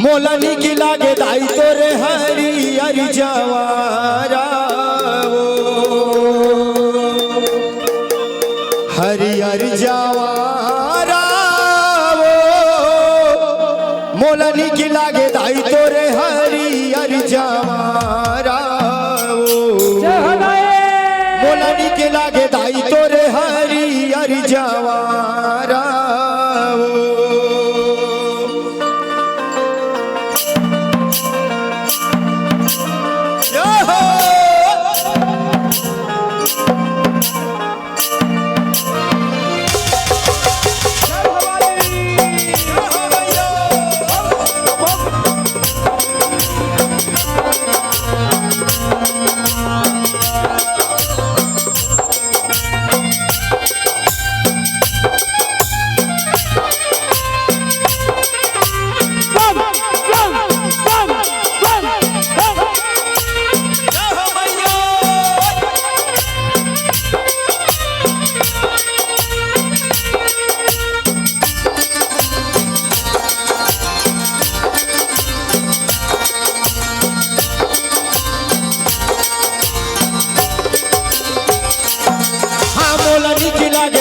मोला निक लागे दाई तोरे हरियर जवारा हरियर जवारा मोला निक लागे दाई तोरे हरियर जवारा मोला निक लागे दाई तोरे हरियर जवारा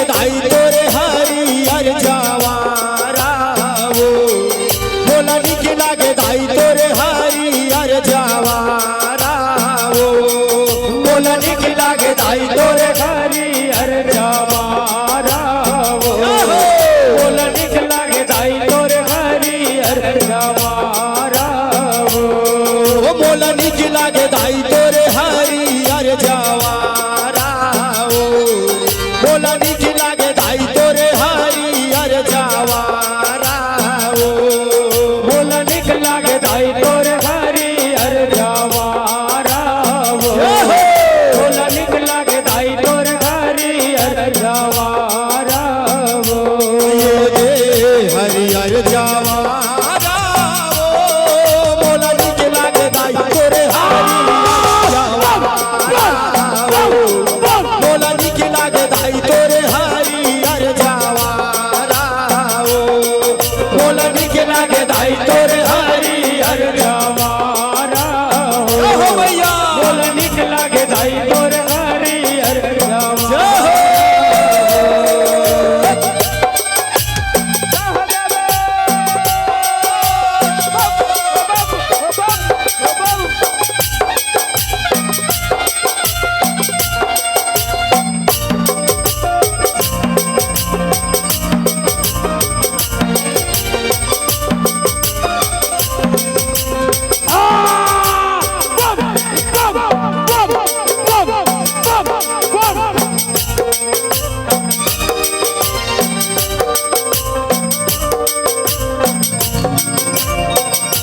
दाई तोरे हरियर जवारा मोला निक लागे दाई तोरे हरियर जवारा मोला निक लागे दाई तोरे हरियर जवारा मोला निक लागे दाई तोरे हरियर जवारा मोला निक लागे दाई तोरे हरियर जवारा मोला निक लागे दाई तोरे हरियर जवारा मोला निक लागे दाई तोरे हरियर जवारा मोला निक लागे दाई तोरे हरियर जवारा हरियर जवारा मोला निक लागे दाई तोरे हरियर जवारा मोला निक लागे दाई तोरे हरियर जवारा मोला निक लागे दाई तोरे हरियर जवारा मोला निक लागे दाई तोरे हरियर जवारा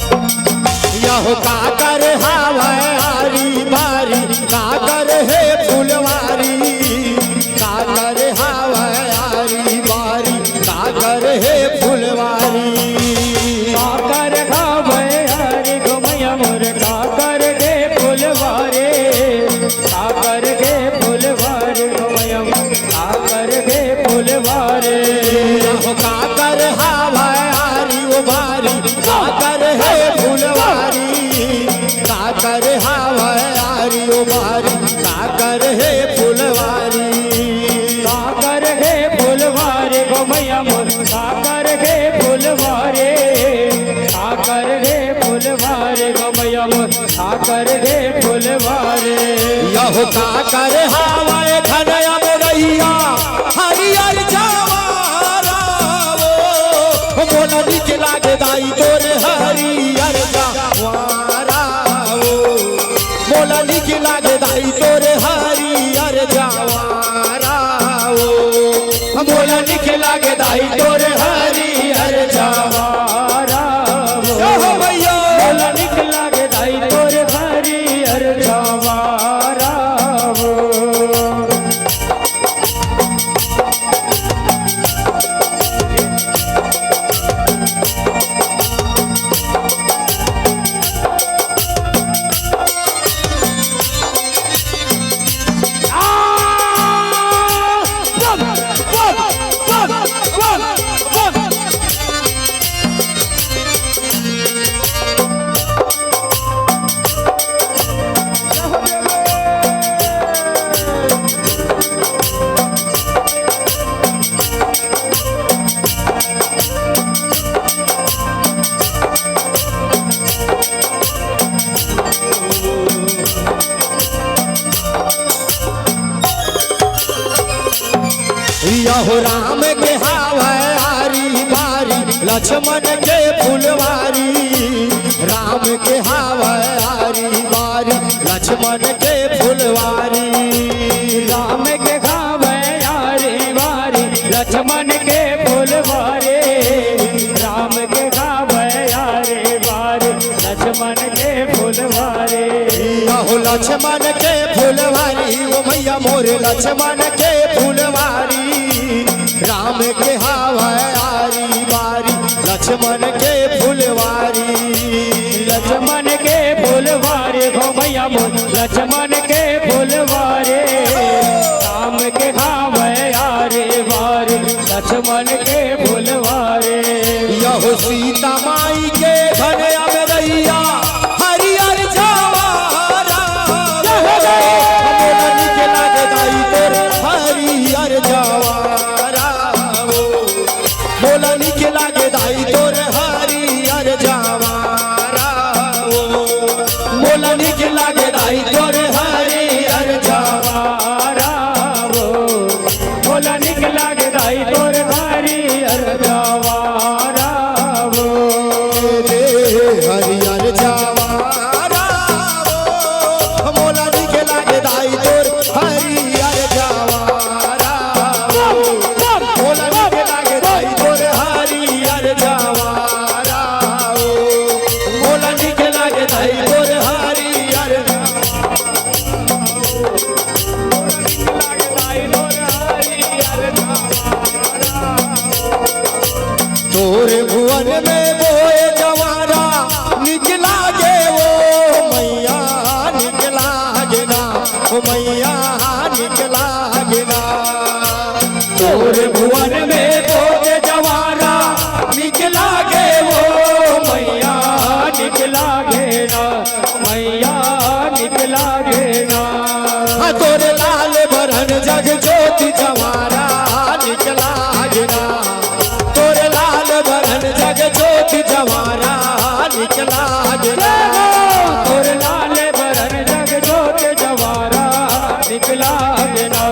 हो काकर हवारी बारी काकर है फुलवारी काकर हवारी बारी काकर है फुलवारी काकर हवारी घुमैया मोर काकर के फुलवारी काकर के फुलवारी घुमैया काकर के फुलवारी हो काकर हवारी वो बारी काकर है फुलवारी काकर हवारी ओ बारी काकर है फुलवारी काकर है फुलवारी गोमैया मोर काकर है फुलवारी काकर है फुलवारी गोमैया मोर काकर है फुलवारी यहो काकर हवाए खनया में रहिया हरियर जवारा मोला निक लागे दाई तोरे हरियर जवारा मोला निक लागे दाई तोरे हरियर जवारा मोला निक लागे दाई तोरे हरियर जवारा मोला निक लागे दाई तोरे हरियर जवारा यहो राम के हावै आरी बारी लक्ष्मण के फुलवारी राम के हावै आरी बारी लक्ष्मण के फुलवारी राम के खावे यारी वारी लक्ष्मण के फुलवारी राम के खावे यारी वारी लक्ष्मण के फुलवारी यहो लक्ष्मण के फुलवारी ओ मैया मोरे लक्ष्मण के फुलवारी राम के हावै आरी बारी लक्ष्मण के फुलवारी लक्ष्मण के फुलवारी हो मैया मोर लक्ष्मण के फुलवारी राम के खावे यारी वारी लक्ष्मण के फुलवारी यहो सीता माई के घर अब रैया हरियर जवारा मोला निक लागे दाई तोर हरियर जवारा मोला निक लागे दाई तोर हरियर जवारा मोला निक लागे दाई तोर हरियर जवारा भोला निकला के दाई तोर भारी अरजवारा हरियर जवारा मोला निक लागे दाई तोर हरियर जवारा मोला निक लागे दाई तोर हरियर जवारा मोला निक लागे दाई तोर हरियर तोरे भुवन में बोए जवारा निकला गे वो मैया निकला गे ना ओ मैया निकला गे ना तोरे भुवन में बोए जवारा निकला गे वो मैया निकला घेना मैया निकला घेना तोरे लाल बरन जग ज्योति जवारा निकला गे ना तोरे लाल बरन जग ज्योति जवारा निकला गे ना तोर लाल बरन जग जोत जवारा निकला घेना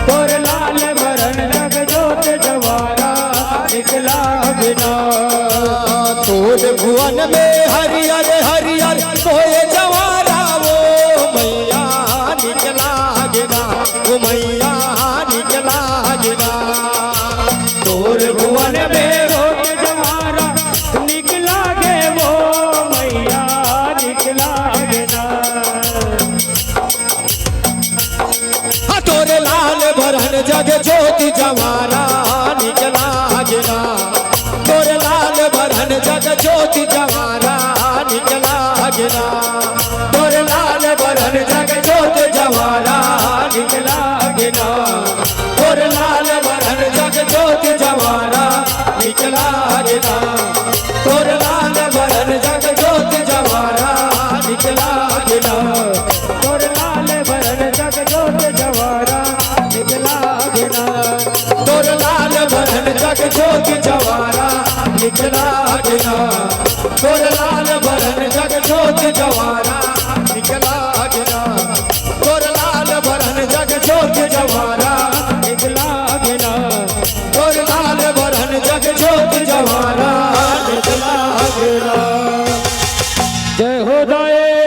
तोर लाल बरन जग जोत जवारा निकला घेना तोर भुवन में हरियर हरियर सोए जवारा वो मैया निकला गे ना वो मैया निकला गे ना तोर भुवन में जोत जवारा निकला गे वो मैया निकला घेना तोरे लाल बरन जग ज्योति जवारा निकला गे ना तोरे लाल बरन जग ज्योति जवारा निकला गे ना तोरे लाल बरन जग ज्योति जवारा निकला गे ना तोरे लाल बरन जग ज्योति जवारा निकला गे ना तोरे लाल बरन जग ज्योति जवारा निकला गे ना तोर लाल बरन जग जोत जवारा निकला घेना तोर लाल बरन जग ज्योति जवारा निकला गे ना तोर लाल बरन जग ज्योति जवारा निकला गे ना तोर लाल बरन जग ज्योति जवारा निकला घेना तोर लाल बरन जग ज्योति जवारा निकला गे ना जय हो दाए